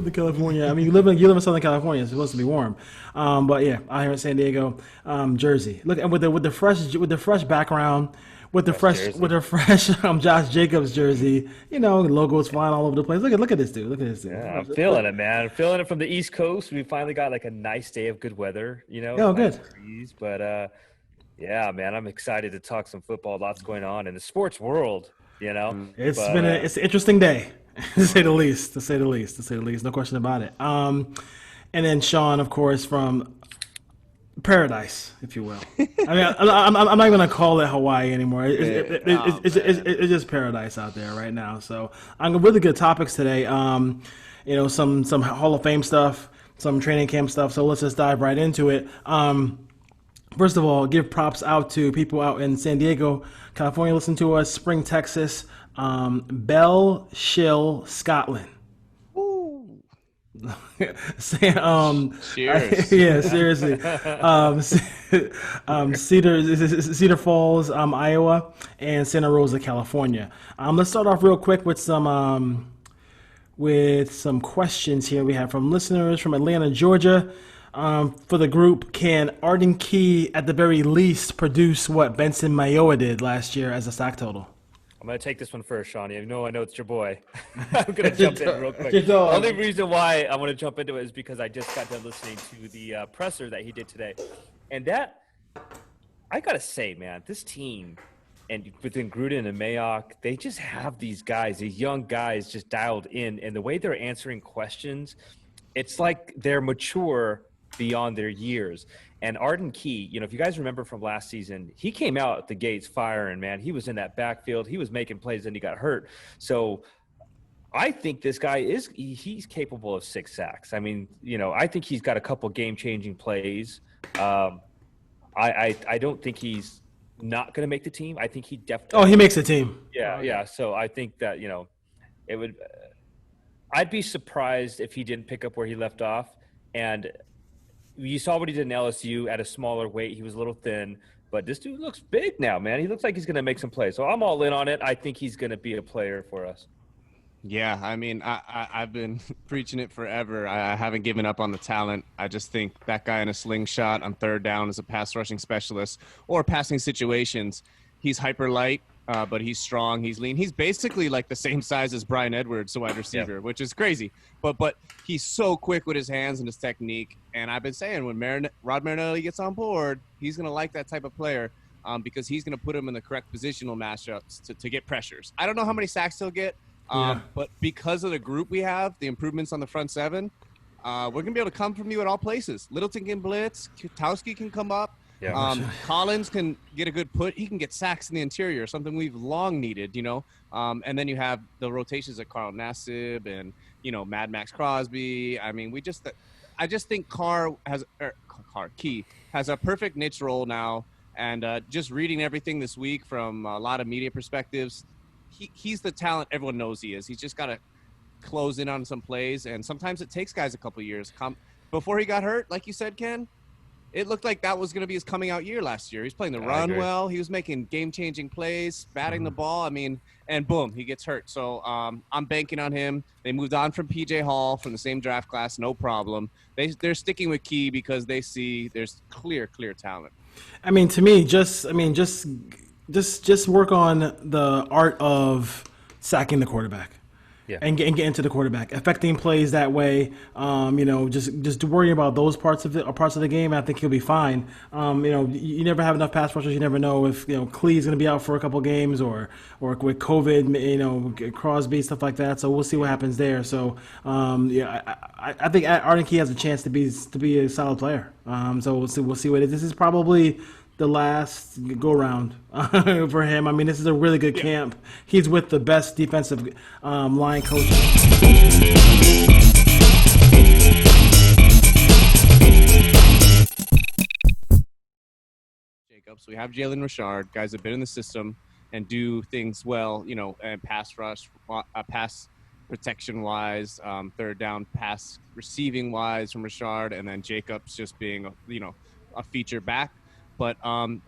Southern California. I mean, you live in Southern California. It's supposed to be warm, but yeah, out here in San Diego, Jersey. Look, and with the fresh background, Fresh jersey. with the fresh Josh Jacobs jersey. Logos flying all over the place. Look at this dude. Look at this dude. Yeah, I'm feeling it, man. I'm feeling it from the East Coast. We finally got like a nice day of good weather, Oh, nice good. breeze. But yeah, man, I'm excited to talk some football. Lots going on in the sports world, you know. But It's an interesting day, to say the least. To say the least. To say the least. No question about it. And then Sean, of course, from paradise, if you will. I mean, I'm not even gonna call it Hawaii anymore. It's just paradise out there right now. So I'm really good topics today. Some Hall of Fame stuff, some training camp stuff. So let's just dive right into it. First of all, give props out to people out in San Diego, California. Listen to us, Spring, Texas, Bell Shill, Scotland. Woo. Say, Cheers. yeah, seriously. Cedar Falls, Iowa, and Santa Rosa, California. Let's start off real quick with some questions here we have from listeners from Atlanta, Georgia. For the group, can Arden Key at the very least produce what Benson Mayock did last year as a sack total? I'm gonna take this one first, Shawnee. I know it's your boy. I'm gonna Your jump in real quick. your The dog. only reason why I want to jump into it is because I just got done listening to the presser that he did today, and that I gotta say, man, this team and within Gruden and Mayock, they just have these guys, these young guys, just dialed in, and the way they're answering questions, it's like they're mature beyond their years. And Arden Key, if you guys remember from last season, he came out the gates firing, man. He was in that backfield. He was making plays and he got hurt. So I think this guy he's capable of 6 sacks. I mean, I think he's got a couple game-changing plays. I don't think he's not going to make the team. I think he Oh, definitely. he makes the team. Yeah. So I think that, it would I'd be surprised if he didn't pick up where he left off. And you saw what he did in LSU at a smaller weight. He was a little thin, but this dude looks big now, man. He looks like he's going to make some plays. So I'm all in on it. I think he's going to be a player for us. Yeah, I mean, I've been preaching it forever. I haven't given up on the talent. I just think that guy in a slingshot on third down as a pass rushing specialist or passing situations, he's hyper light, but he's strong. He's lean. He's basically like the same size as Brian Edwards, the wide receiver, which is crazy. But he's so quick with his hands and his technique. And I've been saying when Rod Marinelli gets on board, he's going to like that type of player because he's going to put him in the correct positional matchups to get pressures. I don't know how many sacks he'll get. But because of the group we have, the improvements on the front seven, we're going to be able to come from you at all places. Littleton can blitz. Kutowski can come up. Yeah. Collins can get a good put. He can get sacks in the interior, something we've long needed, And then you have the rotations of Carl Nassib and, Mad Max Crosby. I mean, I just think Key has a perfect niche role now. And just reading everything this week from a lot of media perspectives, he's the talent everyone knows he is. He's just got to close in on some plays, and sometimes it takes guys a couple of years. Before he got hurt, like you said, Ken, it looked like that was going to be his coming out year last year. He's playing the run well. He was making game-changing plays, batting the ball. I mean, and boom, he gets hurt. So I'm banking on him. They moved on from P.J. Hall from the same draft class, no problem. They're sticking with Key because they see there's clear talent. I mean, to me, just work on the art of sacking the quarterback. Yeah. And get into the quarterback, affecting plays that way. Just worrying about those parts of the game. I think he'll be fine. You never have enough pass rushers. You never know if Clee's going to be out for a couple games or with COVID, Crosby, stuff like that. So we'll see what happens there. So I think Arden Key has a chance to be a solid player. So we'll see what it is. This is probably the last go round for him. I mean, this is a really good camp. He's with the best defensive line coach. Jacobs. We have Jalen Richard, guys that have been in the system and do things well, and pass rush, pass protection wise, third down pass receiving wise from Richard, and then Jacobs just being a feature back. But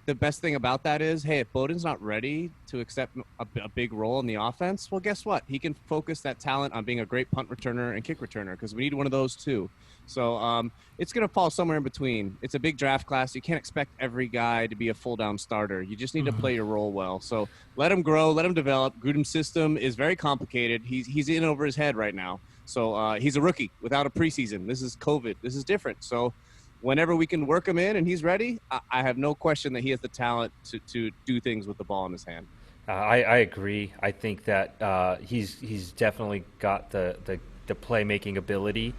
the best thing about that is, hey, if Bowden's not ready to accept a big role in the offense, well, guess what? He can focus that talent on being a great punt returner and kick returner, because we need one of those too. So it's going to fall somewhere in between. It's a big draft class. You can't expect every guy to be a full-down starter. You just need to play your role well. So let him grow, let him develop. Gruden's system is very complicated. He's in over his head right now. So he's a rookie without a preseason. This is COVID. This is different. So whenever we can work him in and he's ready, I have no question that he has the talent to do things with the ball in his hand. I agree. I think that he's definitely got the playmaking ability.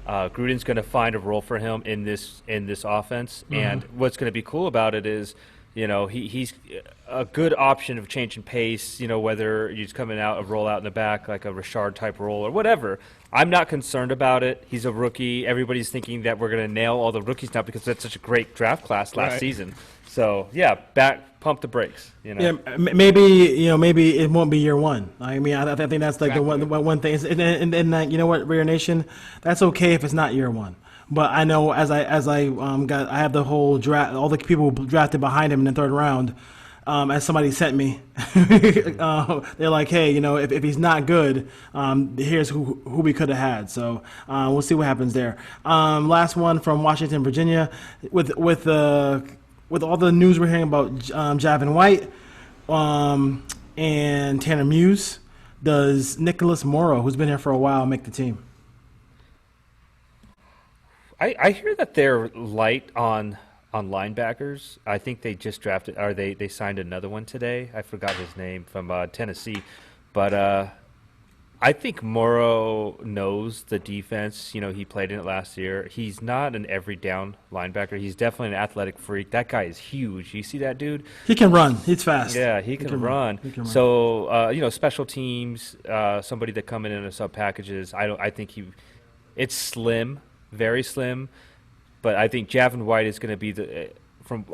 Gruden's going to find a role for him in this offense, and what's going to be cool about it is, he's a good option of changing pace. Whether he's coming out a roll out in the back like a Richard type roll or whatever. I'm not concerned about it. He's a rookie. Everybody's thinking that we're going to nail all the rookies now because that's such a great draft class last season. So pump the brakes. Yeah, maybe it won't be year one. I mean, I think that's like the one thing. And you know what, Raider Nation, that's okay if it's not year one. But I know I have the whole draft, all the people who drafted behind him in the third round. As somebody sent me, they're like, hey, if he's not good, here's who we could have had. So we'll see what happens there. Last one from Washington, Virginia, with all the news we're hearing about Javin White and Tanner Muse, does Nicholas Morrow, who's been here for a while, make the team? I hear that they're light on linebackers. I think they just drafted, or they signed another one today. I forgot his name, from Tennessee. But I think Morrow knows the defense. He played in it last year. He's not an every down linebacker. He's definitely an athletic freak. That guy is huge. You see that dude? He can run. He's fast. Yeah, he can run. So, special teams, somebody that come in a sub packages. I think it's slim, very slim. But I think Javin White is going to be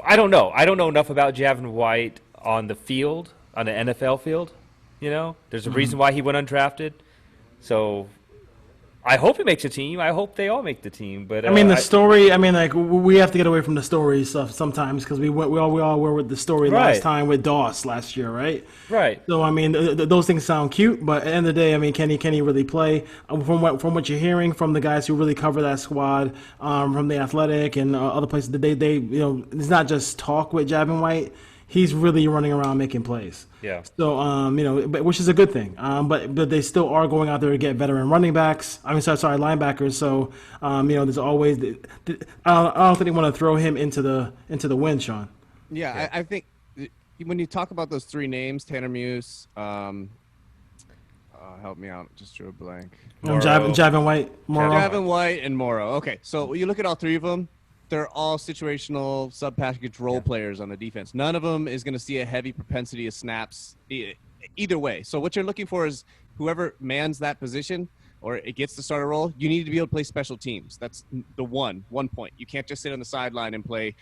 I don't know. I don't know enough about Javin White on the field, on the NFL field. There's a reason why he went undrafted. So I hope he makes a team. I hope they all make the team. But the story. We have to get away from the story stuff sometimes, because we all were with the story last time with Doss last year, right? Right. So those things sound cute, but at the end of the day, can he really play? From what you're hearing from the guys who really cover that squad, from the Athletic and other places, they it's not just talk with Javin White. He's really running around making plays. Yeah. So which is a good thing. But they still are going out there to get veteran running backs. Linebackers. So there's always. I don't think they want to throw him into the wind, Sean. Yeah, I think when you talk about those three names, Tanner Muse, help me out, just drew a blank. Javin White, Morrow. Javin White and Morrow. Okay, so you look at all three of them. They're all situational sub-package role players on the defense. None of them is going to see a heavy propensity of snaps either way. So what you're looking for is whoever mans that position or it gets the starter role, you need to be able to play special teams. That's the one point. You can't just sit on the sideline and play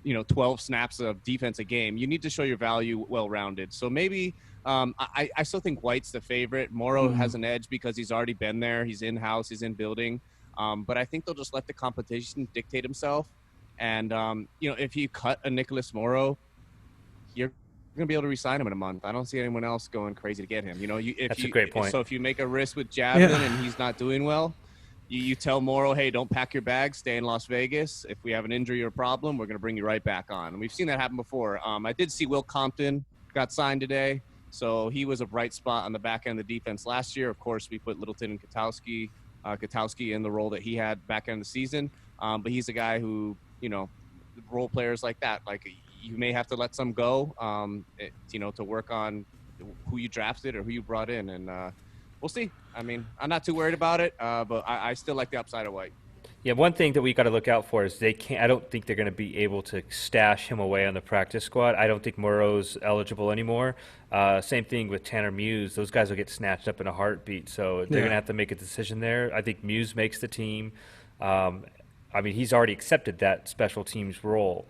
12 snaps of defense a game. You need to show your value well-rounded. So maybe I still think White's the favorite. Morrow has an edge because he's already been there. He's in-house. He's in building. But I think they'll just let the competition dictate himself. And, if you cut a Nicholas Morrow, you're going to be able to re-sign him in a month. I don't see anyone else going crazy to get him. That's a great point. So if you make a risk with Javin and he's not doing well, you tell Morrow, hey, don't pack your bags, stay in Las Vegas. If we have an injury or a problem, we're going to bring you right back on. And we've seen that happen before. I did see Will Compton got signed today. So he was a bright spot on the back end of the defense last year. Of course, we put Littleton and Katowski in the role that he had back end of the season. But he's a guy who, role players like that, like you may have to let some go, to work on who you drafted or who you brought in. And we'll see. I'm not too worried about it, but I still like the upside of White. Yeah, one thing that we got to look out for is I don't think they're going to be able to stash him away on the practice squad. I don't think Morrow's eligible anymore. Same thing with Tanner Muse. Those guys will get snatched up in a heartbeat, so they're going to have to make a decision there. I think Muse makes the team. He's already accepted that special teams role,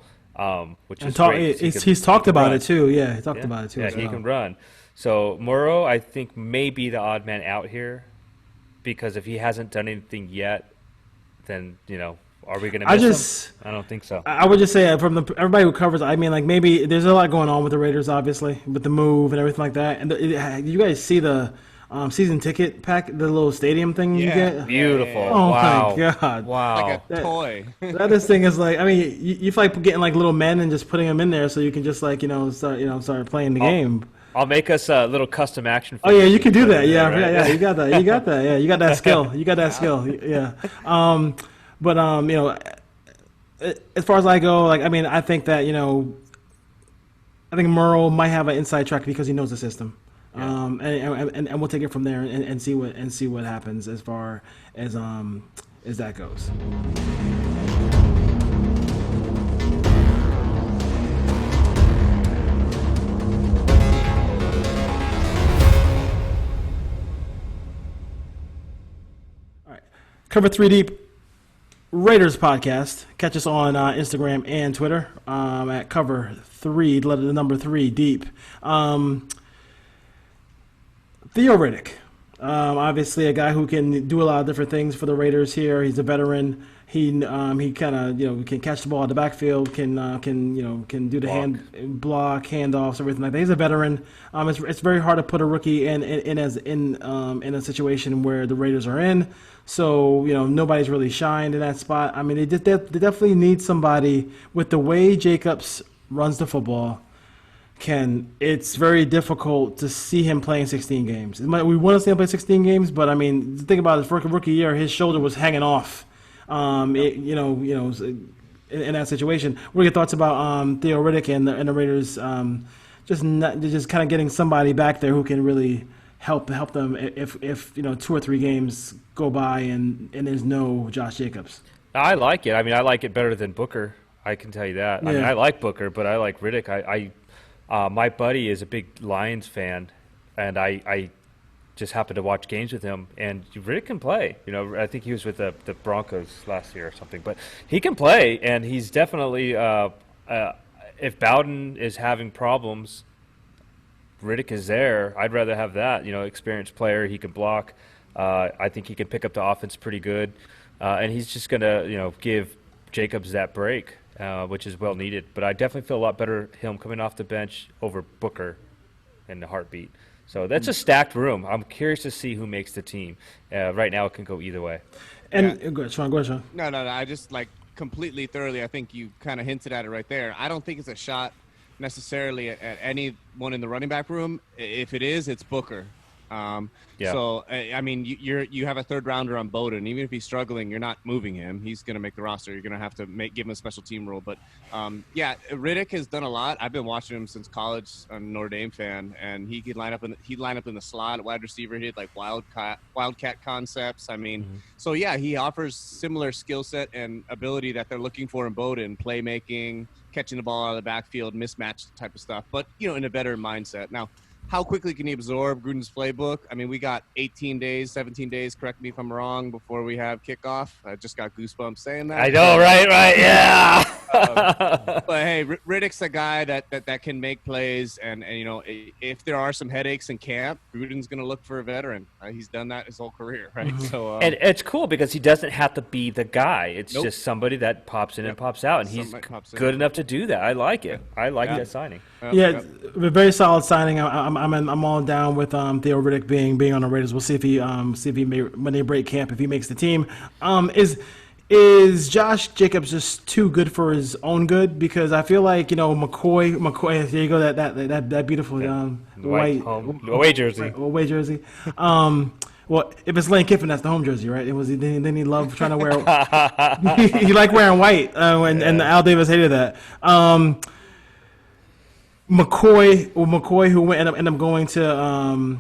which is great. He's talked about it too. Yeah, he talked about it too. Yeah, he can run. So Morrow, I think, may be the odd man out here, because if he hasn't done anything yet, then Are we going to miss him? I don't think so. I would just say from everybody who covers, I mean, like maybe there's a lot going on with the Raiders, obviously, with the move and everything like that. And you guys see the season ticket pack, the little stadium thing you get? Beautiful. Oh wow. my God. Wow. Like a toy. This thing is like, I mean, you feel like getting like little men and just putting them in there so you can just like, start playing the game. I'll make us a little custom action. Oh yeah, you can do that. Yeah, right? yeah, you got that. You got that. Yeah, you got that skill. You got that skill. Yeah. But as far as I go, like, I mean, I think that I think Morrow might have an inside track because he knows the system. And we'll take it from there and see what happens as far as that goes. All right, Cover 3 Deep Raiders podcast. Catch us on Instagram and Twitter at Cover 3, the number 3 Deep. Theo Riddick, obviously a guy who can do a lot of different things for the Raiders here. He's a veteran. He kind of can catch the ball at the backfield, can do the hand block, handoffs, everything like that. He's a veteran. It's very hard to put a rookie in a situation where the Raiders are in. So nobody's really shined in that spot. I mean, they definitely need somebody with the way Jacobs runs the football. It's very difficult to see him playing 16 games. We want to see him play 16 games, but I mean, think about his rookie year. His shoulder was hanging off. In that situation. What are your thoughts about Theo Riddick and the Raiders? Just kind of getting somebody back there who can really help them if 2 or 3 games go by and there's no Josh Jacobs. I like it. I mean, I like it better than Booker. I can tell you that. Yeah. I mean, I like Booker, but I like Riddick. My buddy is a big Lions fan, and I just happened to watch games with him, and Riddick can play. I think he was with the Broncos last year or something, but he can play, and he's definitely if Bowden is having problems, Riddick is there. I'd rather have that, experienced player. He can block. I think he can pick up the offense pretty good, and he's just going to, give Jacobs that break, which is well needed. But I definitely feel a lot better him coming off the bench over Booker in the heartbeat. So that's a stacked room. I'm curious to see who makes the team. Right now, it can go either way. And go ahead, Sean. No. I just completely thoroughly. I think you kind of hinted at it right there. I don't think it's a shot necessarily at anyone in the running back room. If it is, it's Booker. So I mean, you have a 3rd rounder on Bowden. Even if he's struggling, you're not moving him. He's going to make the roster. You're going to have to give him a special team role. But Riddick has done a lot. I've been watching him since college. I'm a Notre Dame fan, and he could line up in the slot, wide receiver. He did wildcat concepts. I mean, So he offers similar skill set and ability that they're looking for in Bowden, playmaking, catching the ball out of the backfield, mismatch type of stuff. But in a better mindset now. How quickly can he absorb Gruden's playbook? I mean, we got 18 days, 17 days, correct me if I'm wrong, before we have kickoff. I just got goosebumps saying that. I know, right, yeah. But, hey, Riddick's a guy that can make plays, and if there are some headaches in camp, Gruden's going to look for a veteran. He's done that his whole career, right? So, and it's cool because he doesn't have to be the guy. It's just somebody that pops in and pops out, and he's good enough to do that. I like it. I like that signing. A very solid signing. I'm all down with Theo Riddick being on the Raiders. We'll see if he when they break camp, if he makes the team. Is Josh Jacobs just too good for his own good? Because I feel like McCoy. There you go. That beautiful white away jersey. Away jersey. Well, if it's Lane Kiffin, that's the home jersey, right? Then he loved trying to wear. He liked wearing white, and Al Davis hated that. McCoy, who ended up going to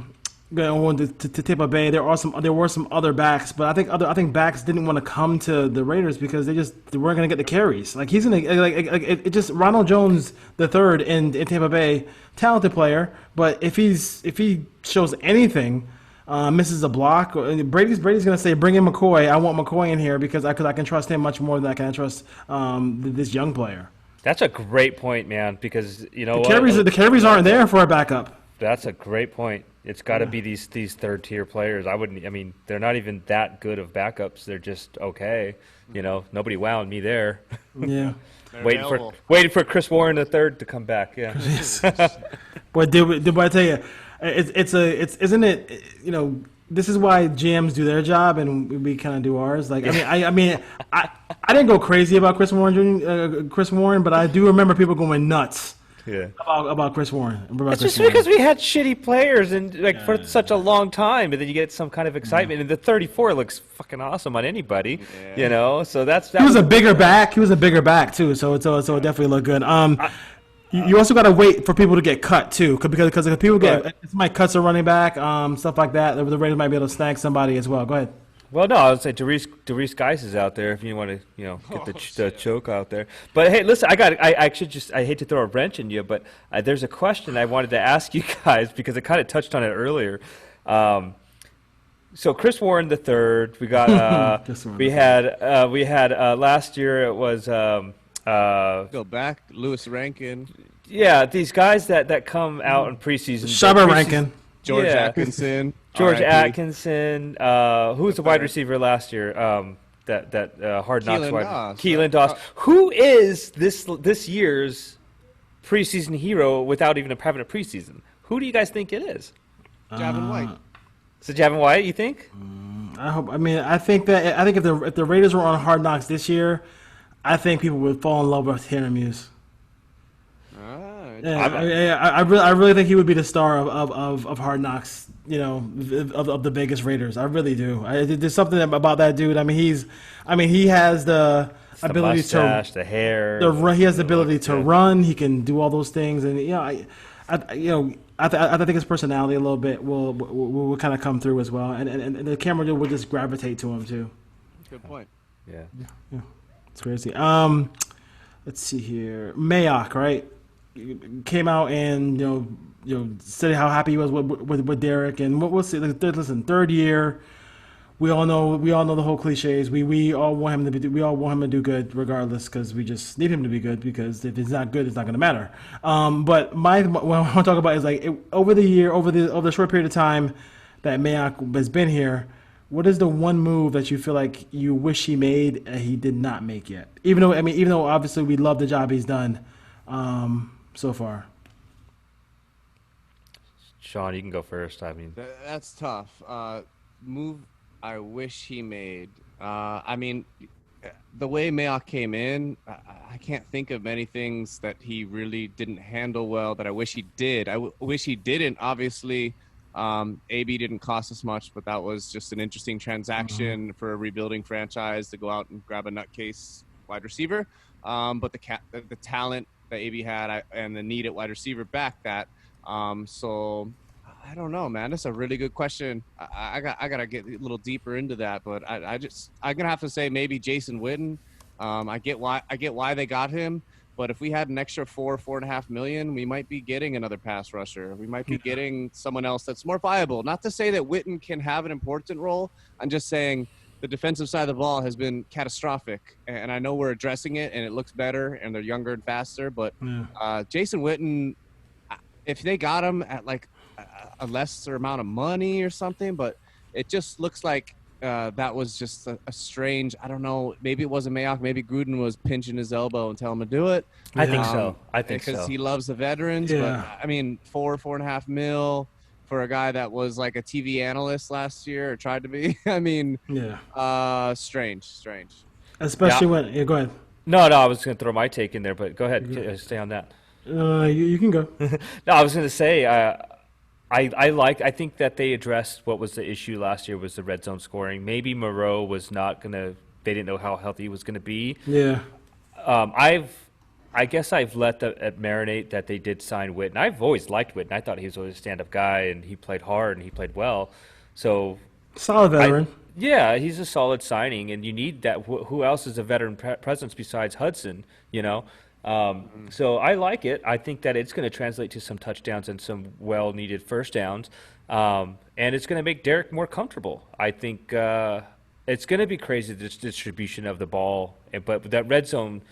Tampa Bay. There were some other backs, but I think backs didn't want to come to the Raiders because they weren't going to get the carries. Like he's gonna it just Ronald Jones III in Tampa Bay, talented player, but if he shows anything, misses a block, Brady's going to say, bring in McCoy. I want McCoy in here because I can trust him much more than I can trust this young player. That's a great point, man. Because the carries aren't there for a backup. That's a great point. It's got to be these third tier players. I mean, they're not even that good of backups. They're just okay. Nobody wowed me there. Yeah. waiting for Chris Warren the third to come back. Yeah. But did I tell you? Isn't it? This is why GMs do their job and we kind of do ours. Like, I didn't go crazy about Chris Warren, but I do remember people going nuts. Yeah. About Chris Warren. It's just because we had shitty players and for such a long time, and then you get some kind of excitement. And the 34 looks fucking awesome on anybody, So that was a bigger back. He was a bigger back too, so it definitely looked good. You also got to wait for people to get cut too, because if people get somebody cuts a running back, stuff like that, the Raiders might be able to snag somebody as well. Go ahead. Well, no, I would say Darius Geis is out there if you want to, get the choke out there. But hey, listen, I hate to throw a wrench in you, but there's a question I wanted to ask you guys because I kind of touched on it earlier. So Chris Warren the third, we got we had last year it was go back, Lewis Rankin. Yeah, these guys that come out in preseason. Shabba Rankin. George Atkinson. George Atkinson. Who was the wide receiver last year? That Hard Knocks wide. Keelan Doss. Who is this year's preseason hero without even having a preseason? Who do you guys think it is? Javin White. So Javin White, you think? I think if the Raiders were on Hard Knocks this year, I think people would fall in love with Tanner Muse. I really think he would be the star of Hard Knocks, of the Vegas Raiders. I really do. There's something about that dude. He has the ability mustache, the hair. He has the ability to run. He can do all those things, and I think his personality a little bit will kind of come through as well, and the camera dude will just gravitate to him too. Good point. Yeah. It's crazy. Let's see here. Mayock, right? Came out and said how happy he was with Derek, and we'll see. Listen, third year, we all know the whole cliches. We all want him to do good regardless, because we just need him to be good, because if he's not good, it's not going to matter. But what I want to talk about is over the short period of time that Mayock has been here, what is the one move that you feel like you wish he made and he did not make yet? Even though obviously we love the job he's done so far. Sean, you can go first. That's tough. Move I wish he made. The way Mayock came in, I can't think of many things that he really didn't handle well that I wish he did. I wish he didn't. Obviously, AB didn't cost us much, but that was just an interesting transaction for a rebuilding franchise to go out and grab a nutcase wide receiver. But the talent that AB had and the need at wide receiver backed that. So I don't know, man. That's a really good question. I gotta get a little deeper into that, but I'm gonna have to say maybe Jason Witten. I get why they got him, but if we had an extra $4.5 million, we might be getting another pass rusher. We might be getting someone else that's more viable. Not to say that Witten can have an important role. I'm just saying the defensive side of the ball has been catastrophic, and I know we're addressing it, and it looks better, and they're younger and faster. But Jason Witten, if they got him at a lesser amount of money or something, but it just looks like that was just a strange, I don't know, maybe it wasn't Mayock, maybe Gruden was pinching his elbow and telling him to do it. I think so. Because he loves the veterans. Yeah. But $4.5 million for a guy that was like a TV analyst last year or tried to be. Strange. Especially when go ahead. No, I was going to throw my take in there, but go ahead, stay on that. You can go. No, I was going to say I think that they addressed what was the issue last year was the red zone scoring. Maybe Morrow was not going to – they didn't know how healthy he was going to be. Yeah. I guess I've let it marinate that they did sign Witten. I've always liked Witten. I thought he was always a stand-up guy, and he played hard, and he played well. So solid veteran. He's a solid signing, and you need that. Who else is a veteran presence besides Hudson, So I like it. I think that it's going to translate to some touchdowns and some well-needed first downs, and it's going to make Derek more comfortable. I think it's going to be crazy, this distribution of the ball, but that red zone,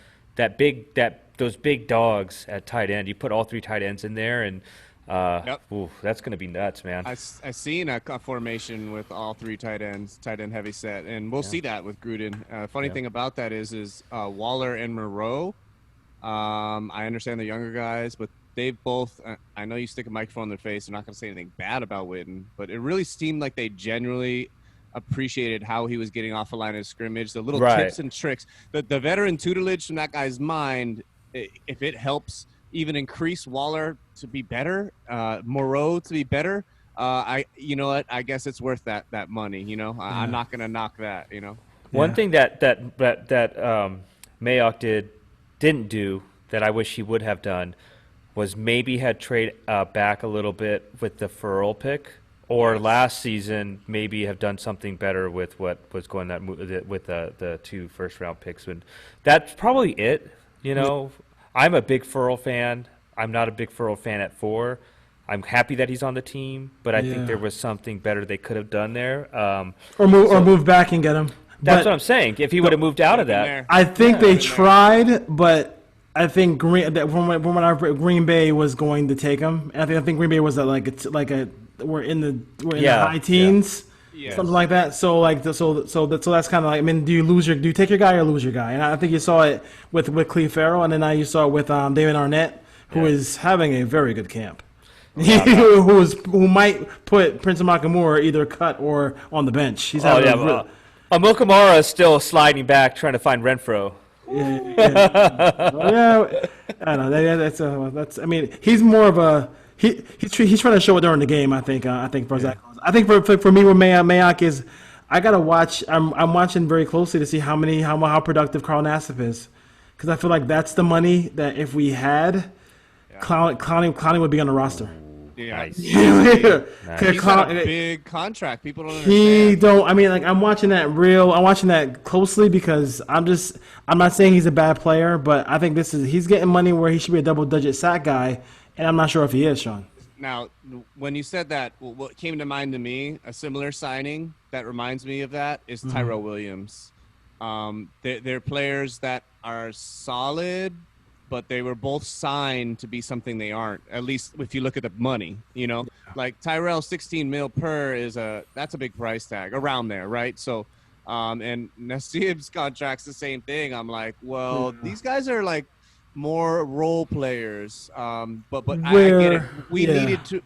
those big dogs at tight end, you put all three tight ends in there, and Yep. Ooh, that's gonna be nuts, man. I seen a formation with all three tight ends, tight end heavy set, and we'll see that with Gruden. Funny thing about that is Waller and Morrow. I understand they're younger guys, but they've both. I know you stick a microphone in their face. I'm not going to say anything bad about Witten, but it really seemed like they genuinely appreciated how he was getting off the line of scrimmage, the little tips and tricks, the veteran tutelage from that guy's mind. If it helps even increase Waller to be better, Morrow to be better, you know what? I guess it's worth that money. You know, I'm not going to knock that. You know, One thing that Mayock didn't do that I wish he would have done was maybe had trade back a little bit with the Furl pick, or last season maybe have done something better with what was going on with the 2 first-round picks. And that's probably it. You know, I'm a big Furl fan. I'm not a big Furl fan at 4. I'm happy that he's on the team, but I think there was something better they could have done there. Or move back and get him. That's what I'm saying. If he would have moved out of that, I think they tried, but I think Green Bay was going to take him. And I think Green Bay was we're in the high teens, something like that. So that's kind of like, I mean, do you take your guy or lose your guy? And I think you saw it with Cleve Farrell, and then now you saw it with David Arnett, who is having a very good camp. who might put Prince Nakamura either cut or on the bench. He's having Amukamara is still sliding back, trying to find Renfro. I don't know. That's. I mean, he's more of a he's trying to show it during the game. I think for Zach. I think for me, with Mayock is, I gotta watch. I'm watching very closely to see how productive Carl Nassib is, because I feel like that's the money that if we had, Clowney would be on the roster. Yeah, Nice. He's got a big contract. People don't understand. I mean, like, I'm watching that closely because I'm not saying he's a bad player, but I think he's getting money where he should be a double-digit sack guy, and I'm not sure if he is, Sean. Now, when you said that, what came to mind to me, a similar signing that reminds me of that, is Tyrell Williams. They're players that are solid, but they were both signed to be something they aren't, at least if you look at the money, you know. Like Tyrell, 16 mil per that's a big price tag around there, right? So, and Nassib's contract's the same thing. I'm like, well, these guys are like more role players, but I get it. We needed to.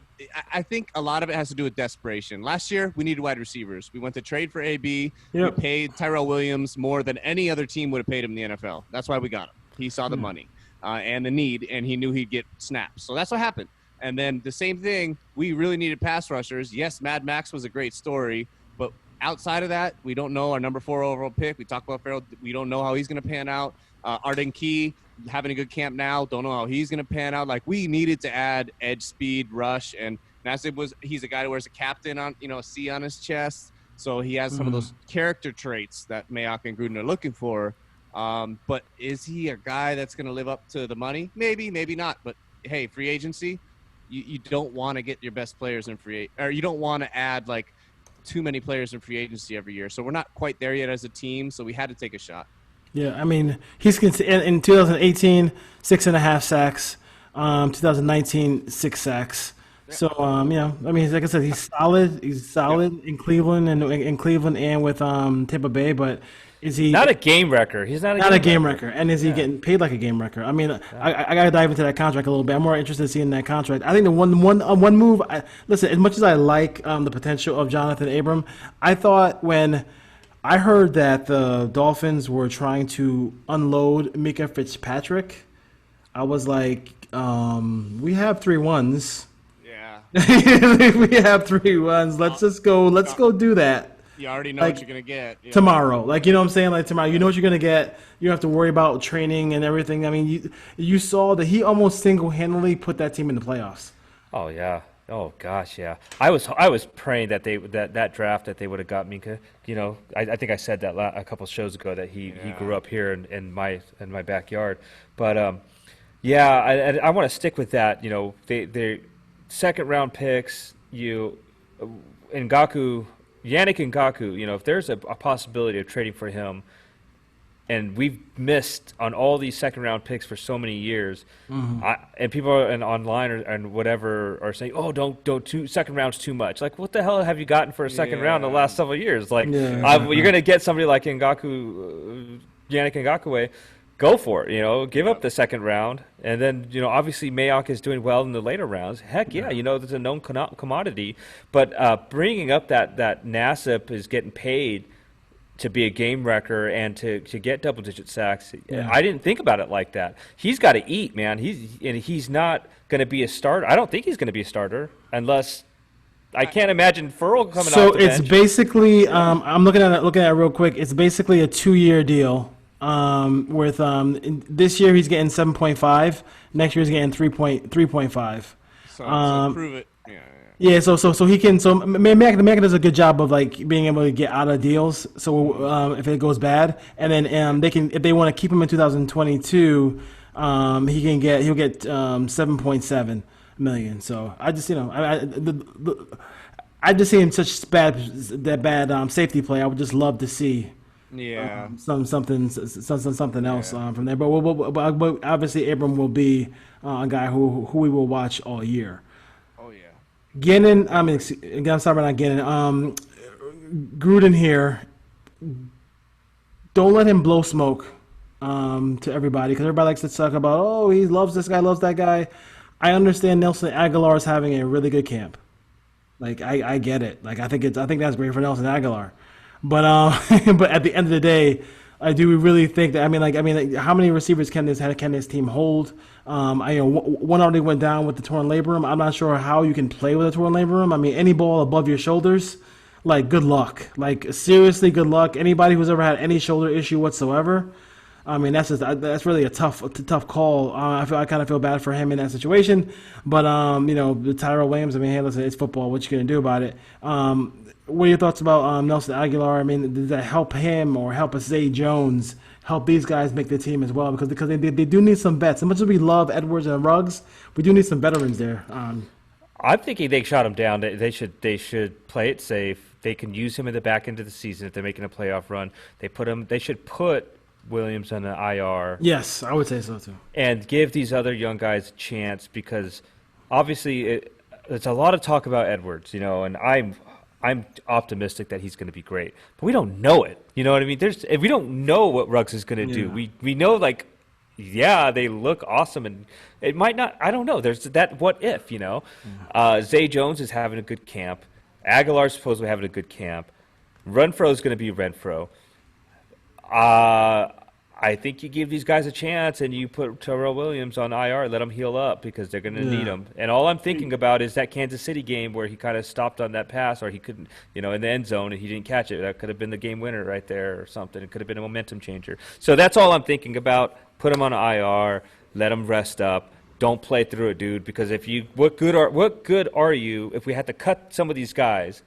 I think a lot of it has to do with desperation. Last year, we needed wide receivers. We went to trade for AB. We paid Tyrell Williams more than any other team would have paid him in the NFL. That's why we got him. He saw the money. And the need, and he knew he'd get snaps. So that's what happened. And then the same thing, we really needed pass rushers. Yes, Mad Max was a great story, but outside of that, we don't know our number 4 overall pick. We talked about Farrell. We don't know how he's going to pan out. Arden Key, having a good camp now, don't know how he's going to pan out. Like, we needed to add edge speed, rush, and Nassib he's a guy who wears a captain on, a C on his chest. So he has some of those character traits that Mayock and Gruden are looking for. But is he a guy that's going to live up to the money? Maybe, maybe not. But hey, free agency, you don't want to get your best players in or you don't want to add like too many players in free agency every year. So we're not quite there yet as a team. So we had to take a shot. Yeah, I mean, he's in 2018, 6.5 sacks. 2019, 6 sacks. So I mean, like I said, he's solid. He's solid in Cleveland and with Tampa Bay, but. Is he not a game wrecker? He's not a game wrecker. And is he getting paid like a game wrecker? I mean, I got to dive into that contract a little bit. I'm more interested in seeing that contract. I think the one move. Listen, as much as I like the potential of Jonathan Abram, I thought when I heard that the Dolphins were trying to unload Mika Fitzpatrick, I was like, we have 3 1s. Yeah, we have 3 1s. Let's just go. Let's go do that. You already know what you're going to get. Tomorrow. Like, you know what I'm saying? Like, tomorrow. You know what you're going to get. You don't have to worry about training and everything. I mean, you saw that he almost single-handedly put that team in the playoffs. Oh, yeah. Oh, gosh, yeah. I was praying that that draft that they would have got Minka. I think I said that a couple shows ago that he grew up here in my backyard. But, I want to stick with that. They second-round picks, Yannick Ngakoue, if there's a possibility of trading for him, and we've missed on all these second round picks for so many years. Mm-hmm. And people are online and whatever are saying, "Oh, don't second round's too much." Like, what the hell have you gotten for a second round in the last several years? Like, you're gonna get somebody like Yannick Ngakoue. Go for it, give up the second round. And then, obviously Mayock is doing well in the later rounds. Heck yeah, there's a known commodity. But bringing up that Nassib is getting paid to be a game wrecker and to get double-digit sacks, I didn't think about it like that. He's got to eat, man. He's not going to be a starter. I don't think he's going to be a starter unless I can't imagine Furl coming off the bench. So it's basically, I'm looking at it real quick. It's basically a 2-year deal. With this year he's getting 7.5. Next year he's getting 3.5. So prove it. Yeah. So he can. So Mayock does a good job of like being able to get out of deals. So if it goes bad, and then they can, if they want to keep him in 2022, he'll get 7.7 million. So I just I just see him such bad safety play. I would just love to see. Yeah, something else from there, but obviously Abram will be a guy who we will watch all year. Oh yeah, Gannon. I'm sorry, not Gannon. Gruden here. Don't let him blow smoke to everybody, because everybody likes to talk about, oh, he loves this guy, loves that guy. I understand Nelson Aguilar is having a really good camp. Like I get it. Like I think that's great for Nelson Aguilar. But but at the end of the day, do we really think that? How many receivers can this team hold? One already went down with the torn labrum. I'm not sure how you can play with a torn labrum. Any ball above your shoulders, like good luck. Like seriously, good luck. Anybody who's ever had any shoulder issue whatsoever, that's really a tough call. I kind of feel bad for him in that situation. But the Tyrell Williams. Hey, listen, it's football. What you gonna do about it? What are your thoughts about Nelson Aguilar? Does that help him or help Zay Jones, help these guys make the team as well? Because they do need some vets. As much as we love Edwards and Ruggs, we do need some veterans there. I'm thinking they shot him down. They should play it safe. They can use him in the back end of the season if they're making a playoff run. They should put Williams on the IR. Yes, I would say so too. And give these other young guys a chance, because obviously there's a lot of talk about Edwards, and I'm optimistic that he's going to be great, but we don't know it. You know what I mean? We don't know what Ruggs is going to do. We know, like, they look awesome, and it might not. I don't know. There's that what if, Zay Jones is having a good camp. Aguilar's supposedly having a good camp. Renfro is going to be Renfro. I think you give these guys a chance and you put Tyrell Williams on IR, let him heal up, because they're going to need him. And all I'm thinking about is that Kansas City game where he kind of stopped on that pass, or he couldn't, in the end zone, and he didn't catch it. That could have been the game winner right there or something. It could have been a momentum changer. So that's all I'm thinking about. Put him on IR, let him rest up. Don't play through it, dude, because what good are you if we had to cut some of these guys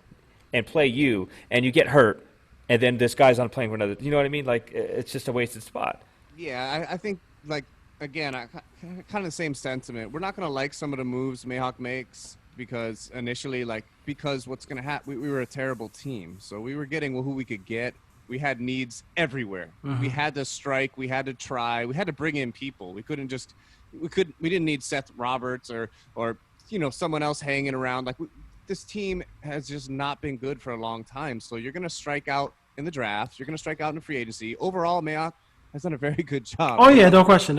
and play you and you get hurt? And then this guy's on playing for another. You know what I mean? Like, it's just a wasted spot. Yeah, I think, like, again, kind of the same sentiment. We're not going to like some of the moves Mayock makes because what's going to happen, we were a terrible team. So we were getting who we could get. We had needs everywhere. Mm-hmm. We had to strike. We had to try. We had to bring in people. We didn't need Seth Roberts or someone else hanging around. Like, this team has just not been good for a long time. So you're going to strike out in the draft. You're going to strike out in free agency. Overall, Mayock has done a very good job. Oh yeah, no question.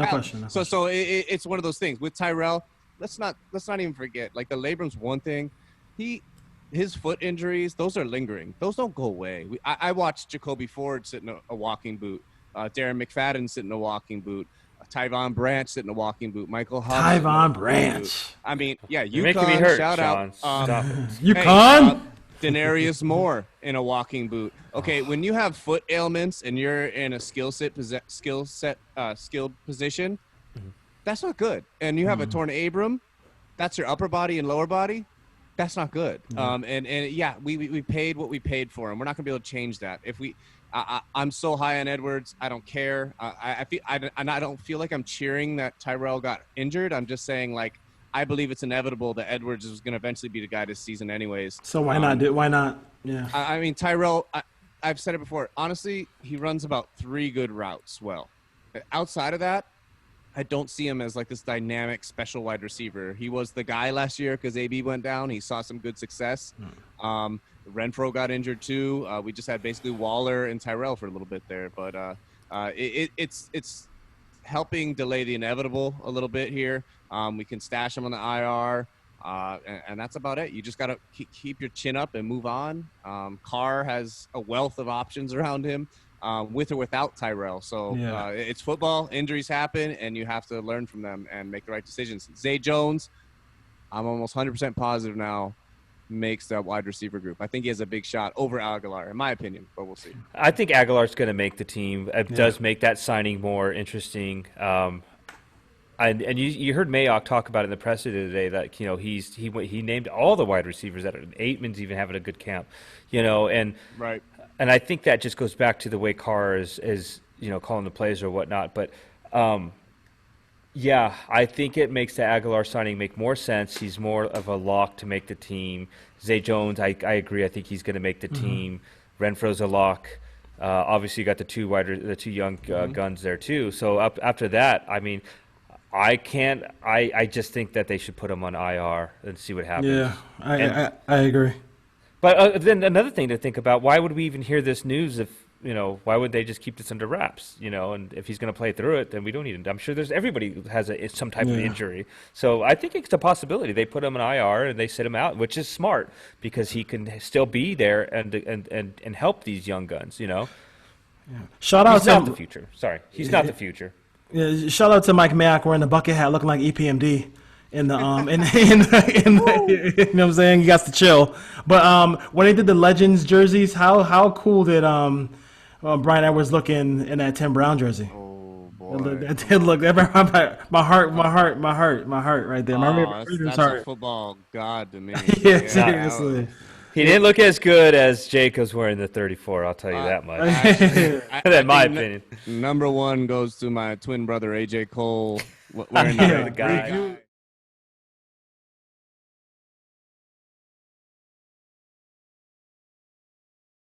So it's one of those things with Tyrell. Let's not even forget. Like, the labrum's one thing. His foot injuries, those are lingering. Those don't go away. I watched Jacoby Ford sit in a walking boot. Darren McFadden sit in a walking boot. Tyvon Branch sitting in a walking boot. Michael Huff. Tyvon Branch. You're making me hurt, shout Sean. out. Stop it. UConn. Denarius Moore in a walking boot. Okay, when you have foot ailments and you're in a skilled position, that's not good. And you have a torn labrum, that's your upper body and lower body. That's not good. We paid what we paid for him. We're not gonna be able to change that. I'm so high on Edwards. I don't care. I don't feel like I'm cheering that Tyrell got injured. I'm just saying, like, I believe it's inevitable that Edwards is going to eventually be the guy this season anyways. So why not? Why not? Yeah. Tyrell, I've said it before. Honestly, he runs about 3 good routes well. Outside of that, I don't see him as like this dynamic special wide receiver. He was the guy last year because AB went down. He saw some good success. Renfro got injured too. We just had basically Waller and Tyrell for a little bit there, but it's helping delay the inevitable a little bit here. We can stash him on the IR, and that's about it. You just got to keep your chin up and move on. Carr has a wealth of options around him. With or without Tyrell. So it's football. Injuries happen, and you have to learn from them and make the right decisions. Zay Jones, I'm almost 100% positive now, makes that wide receiver group. I think he has a big shot over Aguilar, in my opinion, but we'll see. I think Aguilar's going to make the team. It does make that signing more interesting. And you heard Mayock talk about it in the presser today that he named all the wide receivers that Aitman's even having a good camp, and right. And I think that just goes back to the way Carr is calling the plays or whatnot. But, I think it makes the Aguilar signing make more sense. He's more of a lock to make the team. Zay Jones, I agree. I think he's going to make the team. Renfro's a lock. Obviously, you got the two young guns there too. So after that, I mean, I just think that they should put him on IR and see what happens. Yeah, I agree. But then another thing to think about, why would we even hear this news if, why would they just keep this under wraps, and if he's going to play through it, then we don't need him. I'm sure everybody has some type of injury. So I think it's a possibility. They put him in IR and they sit him out, which is smart because he can still be there and help these young guns, Yeah. Shout out he's not the future. Sorry. He's not the future. Yeah, shout out to Mike Mayock wearing the bucket hat looking like EPMD. In the you know what I'm saying? You got to chill. But when they did the Legends jerseys, how cool did Brian Edwards look in that Tim Brown jersey? Oh boy, that did look. My heart right there. That's a football god to me. Yeah, seriously. He didn't look as good as Jacobs wearing the 34. I'll tell you that much. In my opinion, number one goes to my twin brother AJ Cole wearing the guy.